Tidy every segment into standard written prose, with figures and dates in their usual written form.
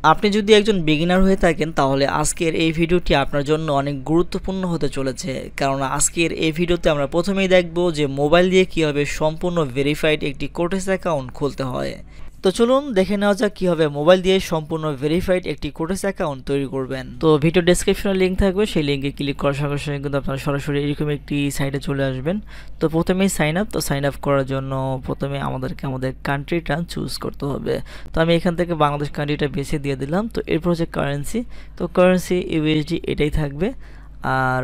আপনি যদি একজন বিগিনার হয়ে থাকেন তাহলে আজকের এই ভিডিওটি আপনার জন্য অনেক গুরুত্বপূর্ণ হতে চলেছে, কারণ আজকের এই ভিডিওতে আমরা প্রথমেই দেখব যে মোবাইল দিয়ে কীভাবে সম্পূর্ণ ভেরিফাইড একটি কোটেস অ্যাকাউন্ট খুলতে হয়। তো চলুন দেখে নেওয়া যাক কীভাবে মোবাইল দিয়ে সম্পূর্ণ ভেরিফাইড একটি কোটেস অ্যাকাউন্ট তৈরি করবেন। তো ভিডিও ডেসক্রিপশনে লিঙ্ক থাকবে, সেই লিঙ্কে ক্লিক করার সঙ্গে সঙ্গে কিন্তু আপনারা সরাসরি এরকম একটি সাইটে চলে আসবেন। তো প্রথমেই সাইন আপ। তো সাইন আপ করার জন্য প্রথমে আমাদেরকে আমাদের কান্ট্রিটা চুজ করতে হবে। তো আমি এখান থেকে বাংলাদেশ কান্ট্রিটা বেছে দিয়ে দিলাম। তো এরপর হচ্ছে কারেন্সি, তো কারেন্সি ইউএসডি এটাই থাকবে। আর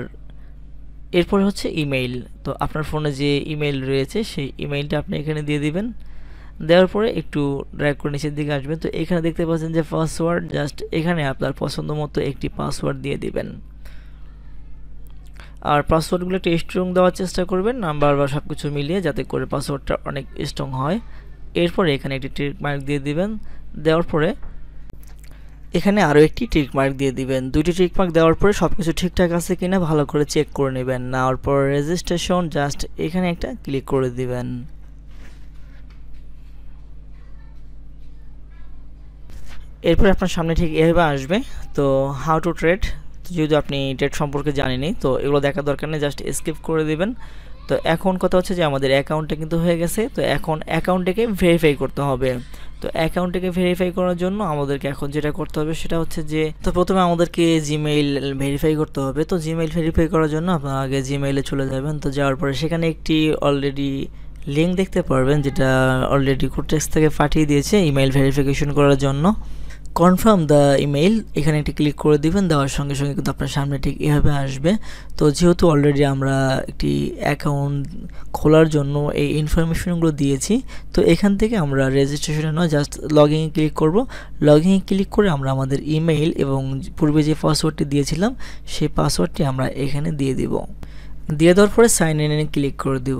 এরপর হচ্ছে ইমেইল, তো আপনার ফোনে যে ইমেইল রয়েছে সেই ইমেইলটা আপনি এখানে দিয়ে দিবেন। দেওয়ার পরে একটু ড্র্যাগ করে নিচের দিকে আসবেন। তো এখানে দেখতে পাচ্ছেন যে পাসওয়ার্ড, জাস্ট এখানে আপনার পছন্দ মতো একটি পাসওয়ার্ড দিয়ে দিবেন। আর পাসওয়ার্ডগুলো একটু স্ট্রং দেওয়ার চেষ্টা করবেন, নাম্বার বা সব কিছু মিলিয়ে, যাতে করে পাসওয়ার্ডটা অনেক স্ট্রং হয়। এরপরে এখানে একটি টিক মার্ক দিয়ে দিবেন। দেওয়ার পরে এখানে আরও একটি টিক মার্ক দিয়ে দিবেন। দুইটি টিক মার্ক দেওয়ার পরে সব কিছু ঠিকঠাক আছে কিনা ভালো করে চেক করে নেবেন। নেওয়ার পর রেজিস্ট্রেশন, জাস্ট এখানে একটা ক্লিক করে দিবেন। এরপর আপনার সামনে ঠিক এভাবে আসবে। তো হাউ টু ট্রেড, যেহেতু আপনি ট্রেড সম্পর্কে জানেনই, তো এগুলো দেখার দরকার নেই, জাস্ট স্কিপ করে দিবেন। তো এখন কথা হচ্ছে যে আমাদের অ্যাকাউন্টটা কিন্তু হয়ে গেছে। তো এখন অ্যাকাউন্টটাকে ভেরিফাই করতে হবে। তো অ্যাকাউন্টটাকে ভেরিফাই করার জন্য আমাদেরকে এখন যেটা করতে হবে সেটা হচ্ছে যে, তো প্রথমে আমাদেরকে জিমেইল ভেরিফাই করতে হবে। তো জিমেইল ভেরিফাই করার জন্য আপনারা আগে জিমেইলে চলে যাবেন। তো যাওয়ার পরে সেখানে একটি অলরেডি লিঙ্ক দেখতে পারবেন, যেটা অলরেডি কোটেক্স থেকে পাঠিয়ে দিয়েছে ইমেইল ভেরিফিকেশন করার জন্য। কনফার্ম দ্য ইমেইল, এখানে একটি ক্লিক করে দিবেন। দেওয়ার সঙ্গে সঙ্গে কিন্তু আপনার সামনে ঠিক এভাবে আসবে। তো যেহেতু অলরেডি আমরা একটি অ্যাকাউন্ট খোলার জন্য এই ইনফরমেশনগুলো দিয়েছি, তো এখান থেকে আমরা রেজিস্ট্রেশনে নয়, জাস্ট লগইনে ক্লিক করব। লগইনে ক্লিক করে আমরা আমাদের ইমেইল এবং পূর্বে যে পাসওয়ার্ডটি দিয়েছিলাম সেই পাসওয়ার্ডটি আমরা এখানে দিয়ে দিব। দিয়ে দেওয়ার পরে সাইন ইনে ক্লিক করে দিব।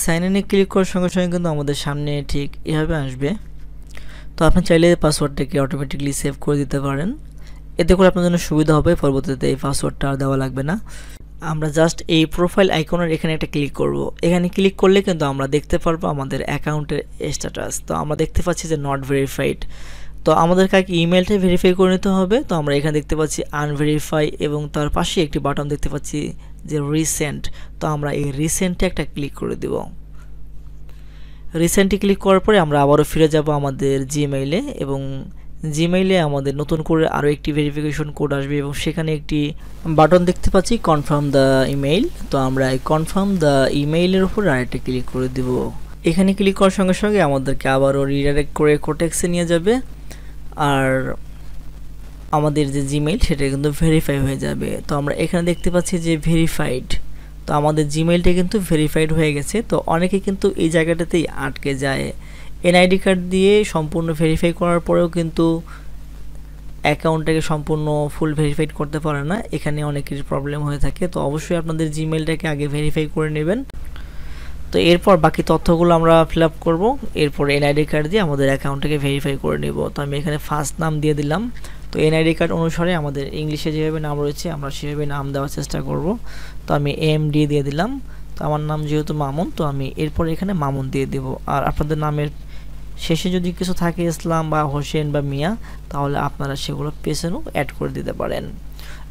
সাইন ইনে ক্লিক করার সঙ্গে সঙ্গে কিন্তু আমাদের সামনে ঠিক এভাবে আসবে। তো আপনি চাইলে পাসওয়ার্ডটাকে অটোমেটিকলি সেভ করে দিতে পারেন, এতে করে আপনার জন্য সুবিধা হবে, পরবর্তীতে এই পাসওয়ার্ডটা আর দেওয়া লাগবে না। আমরা জাস্ট এই প্রোফাইল আইকনের এখানে একটা ক্লিক করব। এখানে ক্লিক করলে কিন্তু আমরা দেখতে পারবো আমাদের অ্যাকাউন্টের স্ট্যাটাস। তো আমরা দেখতে পাচ্ছি যে নট ভেরিফাইড। তো আমাদেরকে ইমেলটা ভেরিফাই করে নিতে হবে। তো আমরা এখানে দেখতে পাচ্ছি আনভেরিফাই এবং তার পাশে একটি বাটন দেখতে পাচ্ছি যে রিসেন্ট। তো আমরা এই রিসেন্টে একটা ক্লিক করে দেব। রিসেন্টলি ক্লিক করার পরে আমরা আবারও ফিরে যাব আমাদের জিমেইলে, এবং জিমেইলে আমাদের নতুন করে আরও একটি ভেরিফিকেশন কোড আসবে এবং সেখানে একটি বাটন দেখতে পাচ্ছি কনফার্ম দ্য ইমেইল। তো আমরা এই কনফার্ম দ্য ইমেইলের উপর আরেকটা ক্লিক করে দেব। এখানে ক্লিক করার সঙ্গে সঙ্গে আমাদেরকে আবারও রিডাইরেক্ট করে কোটেক্সে নিয়ে যাবে, আর আমাদের যে জিমেইল সেটা কিন্তু ভেরিফাই হয়ে যাবে। তো আমরা এখানে দেখতে পাচ্ছি যে ভেরিফাইড। তো আমাদের জিমেইলটা কিন্তু ভেরিফাইড হয়ে গেছে। তো অনেকে কিন্তু এই জায়গাটাতেই আটকে যায়, এনআইডি কার্ড দিয়ে সম্পূর্ণ ভেরিফাই করার পরেও কিন্তু অ্যাকাউন্টটাকে সম্পূর্ণ ফুল ভেরিফাইড করতে পারে না, এখানে অনেকের প্রবলেম হয়ে থাকে। তো অবশ্যই আপনাদের জিমেইলটাকে আগে ভেরিফাই করে নেবেন। তো এরপর বাকি তথ্যগুলো আমরা ফিল আপ করবো। এরপর এনআইডি কার্ড দিয়ে আমাদের অ্যাকাউন্টটাকে ভেরিফাই করে নেব। তো আমি এখানে ফার্স্ট নাম দিয়ে দিলাম। তো এনআইডি কার্ড অনুসারে আমাদের ইংলিশে যেভাবে নাম রয়েছে আমরা সেভাবে নাম দেওয়ার চেষ্টা করব। তো আমি এমডি দিয়ে দিলাম। তো আমার নাম যেহেতু মামুন, তো আমি এরপর এখানে মামুন দিয়ে দেব। আর আপনাদের নামের শেষে যদি কিছু থাকে ইসলাম বা হোসেন বা মিয়া, তাহলে আপনারা সেগুলো পেছনেও অ্যাড করে দিতে পারেন।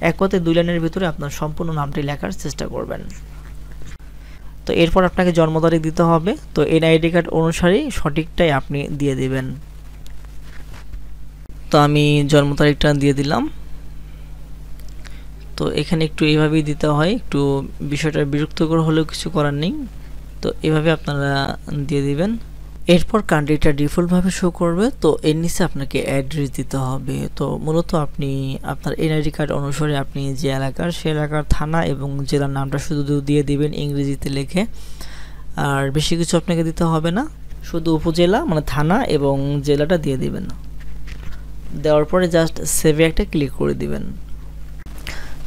এক কথায় 2 লাইনের ভিতরে আপনার সম্পূর্ণ নামটি লেখার চেষ্টা করবেন। তো এরপর আপনাকে জন্ম তারিখ দিতে হবে। তো এনআইডি কার্ড অনুসারেই সঠিকটাই আপনি দিয়ে দিবেন। তো আমি জন্ম তারিখটা দিয়ে দিলাম। তো এখানে একটু এইভাবেই দিতে হয়, একটু বিষয়টা বিরক্তিকর হলেও কিছু করার নেই। তো এভাবে আপনারা দিয়ে দিবেন। এরপর কান্ট্রিটা ডিফল্টভাবে শো করবে। তো এর নিচে আপনাকে অ্যাড্রেস দিতে হবে। তো মূলত আপনি আপনার এনআইডি কার্ড অনুসারে আপনি যে এলাকার সে এলাকার থানা এবং জেলার নামটা শুধু দিয়ে দিবেন ইংরেজিতে লিখে, আর বেশি কিছু আপনাকে দিতে হবে না, শুধু উপজেলা মানে থানা এবং জেলাটা দিয়ে দিবেন। দেওয়ার পরে জাস্ট সেভে একটা ক্লিক করে দিবেন।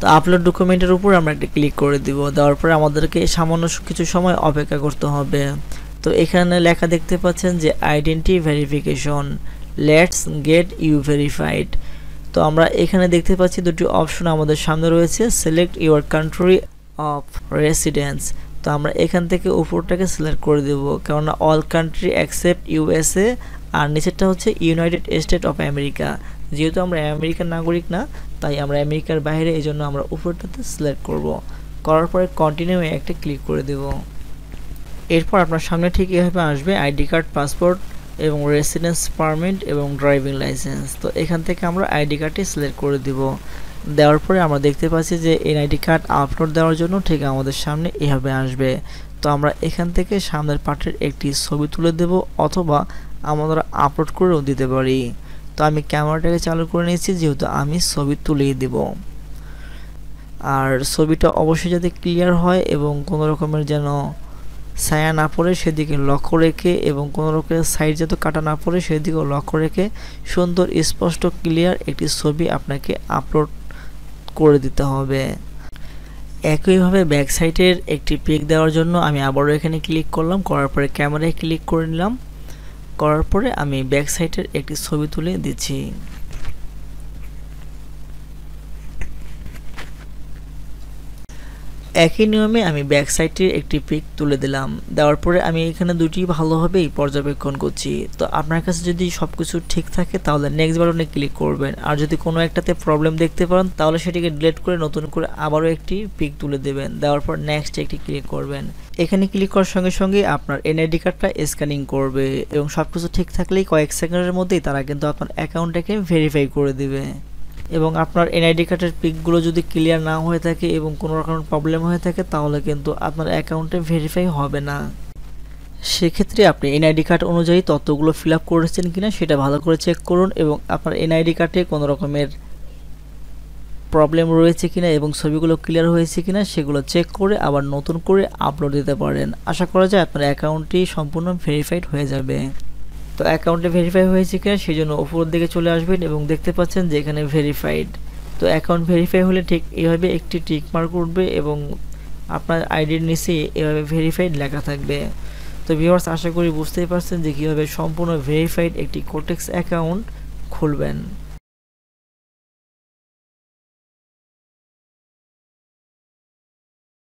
তো আপলোড ডকুমেন্টের উপর আমরা একটা ক্লিক করে দিব। দেওয়ার পরে আমাদেরকে সামান্য কিছু সময় অপেক্ষা করতে হবে। তো এখানে লেখা দেখতে পাচ্ছেন যে identity verification, let's get you verified. তো আমরা এখানে দেখতে পাচ্ছি দুটি অপশন আমাদের সামনে রয়েছে, select your country of residence. তো আমরা এখান থেকে উপরটাকে সিলেক্ট করে দেব, কেননা অল কান্ট্রি অ্যাকসেপ্ট ইউএসএ আর নিচেরটা হচ্ছে ইউনাইটেড স্টেট অফ আমেরিকা। যেহেতু আমরা আমেরিকার নাগরিক না, তাই আমরা আমেরিকার বাইরে, এই জন্য আমরা উপরটাতে সিলেক্ট করব। করার পরে কন্টিনিউ একটা ক্লিক করে দেব। এরপর আপনার সামনে ঠিক এভাবে আসবে আইডি কার্ড, পাসপোর্ট এবং রেসিডেন্স পারমিট এবং ড্রাইভিং লাইসেন্স। তো এখান থেকে আমরা আইডি কার্ডটি সিলেক্ট করে দিব। দেওয়ার পরে আমরা দেখতে পাচ্ছি যে এনআইডি কার্ড আপলোড দেওয়ার জন্য ঠিক আমাদের সামনে এভাবে আসবে। তো আমরা এখান থেকে সামনের পার্টের একটি ছবি তুলে দেব, অথবা আমরা আপলোড করেও দিতে পারি। তো আমি ক্যামেরাটাকে চালু করে নিয়েছি, যেহেতু আমি ছবি তুলেই দেব। আর ছবিটা অবশ্যই যাতে ক্লিয়ার হয় এবং কোনো রকমের যেন ছায়া না পড়ে সেদিকে লক্ষ্য রেখে, এবং কোনো রকমের সাইড যাতে কাটা না পড়ে সেদিকেও লক্ষ্য রেখে সুন্দর স্পষ্ট ক্লিয়ার একটি ছবি আপনাকে আপলোড করে দিতে হবে। একইভাবে ব্যাক সাইডের একটি পিক দেওয়ার জন্য আমি আবারও এখানে ক্লিক করলাম, করার পরে ক্যামেরায় ক্লিক করে নিলাম। করার পরে আমি ব্যাক সাইডের একটি ছবি তুলে দিচ্ছি। একই নিয়মে আমি ব্যাক সাইডের একটি পিক তুলে দিলাম। দেওয়ার পরে আমি এখানে দুটি ভালোভাবেই পর্যবেক্ষণ করছি। তো আপনার কাছে যদি সবকিছু ঠিক থাকে তাহলে নেক্সট বাটনে ক্লিক করবেন, আর যদি কোনো একটাতে প্রবলেম দেখতে পান তাহলে সেটিকে ডিলিট করে নতুন করে আবারও একটি পিক তুলে দেবেন। দেওয়ার পর নেক্সট একটি ক্লিক করবেন। এখানে ক্লিক করার সঙ্গে সঙ্গে আপনার এনআইডি কার্ডটা স্ক্যানিং করবে, এবং সবকিছু ঠিক থাকলেই কয়েক সেকেন্ডের মধ্যেই তারা কিন্তু আপনার অ্যাকাউন্টটাকে ভেরিফাই করে দেবে। এবং আপনার এনআইডি কার্ডের পিকগুলো যদি ক্লিয়ার না হয়ে থাকে এবং কোনো রকম প্রবলেম হয়ে থাকে তাহলে কিন্তু আপনার অ্যাকাউন্টে ভেরিফাই হবে না। সেক্ষেত্রে আপনি এনআইডি কার্ড অনুযায়ী তথ্যগুলো ফিল আপ করেছেন কিনা সেটা ভালো করে চেক করুন, এবং আপনার এনআইডি কার্ডে কোনো রকমের প্রবলেম রয়েছে কিনা এবং ছবিগুলো ক্লিয়ার হয়েছে কিনা সেগুলো চেক করে আবার নতুন করে আপলোড দিতে পারেন। আশা করা যায় আপনার অ্যাকাউন্টটি সম্পূর্ণ ভেরিফাইড হয়ে যাবে। তো অ্যাকাউন্টে ভেরিফাই হয়েছে কিনা সেই জন্য উপরের দিকে চলে আসবেন এবং দেখতে পাচ্ছেন যে এখানে ভেরিফাইড। তো অ্যাকাউন্ট ভেরিফাই হলে ঠিক এইভাবে একটি টিক মার্ক উঠবে এবং আপনার আইডির নিচে এভাবে ভেরিফাইড লেখা থাকবে। তো ভিউয়ার্স, আশা করি বুঝতেই পারছেন যে কীভাবে সম্পূর্ণ ভেরিফাইড একটি কোটেক্স অ্যাকাউন্ট খুলবেন।